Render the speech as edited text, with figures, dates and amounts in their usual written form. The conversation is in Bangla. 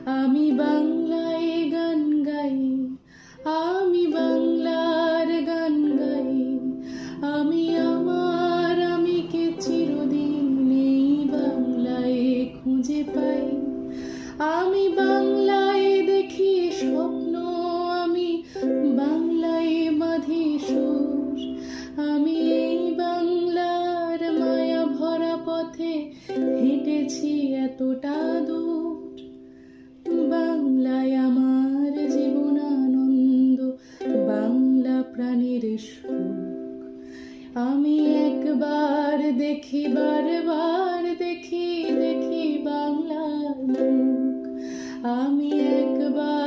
আমি বাংলায় গান গাই, আমি বাংলার গান গাই। আমি আমার আমিকে চিরদিন এই বাংলায় খুঁজে পাই। আমি বাংলায় দেখি স্বপ্ন, আমি বাংলায় বাঁধি সুর। আমি এই বাংলার মায়া ভরা পথে হেঁটেছি এতটা দূর। বাংলায় আমার জীবনানন্দ, বাংলা প্রাণের সুখ। আমি একবার দেখি, বারবার দেখি, দেখি বাংলার মুখ। আমি একবার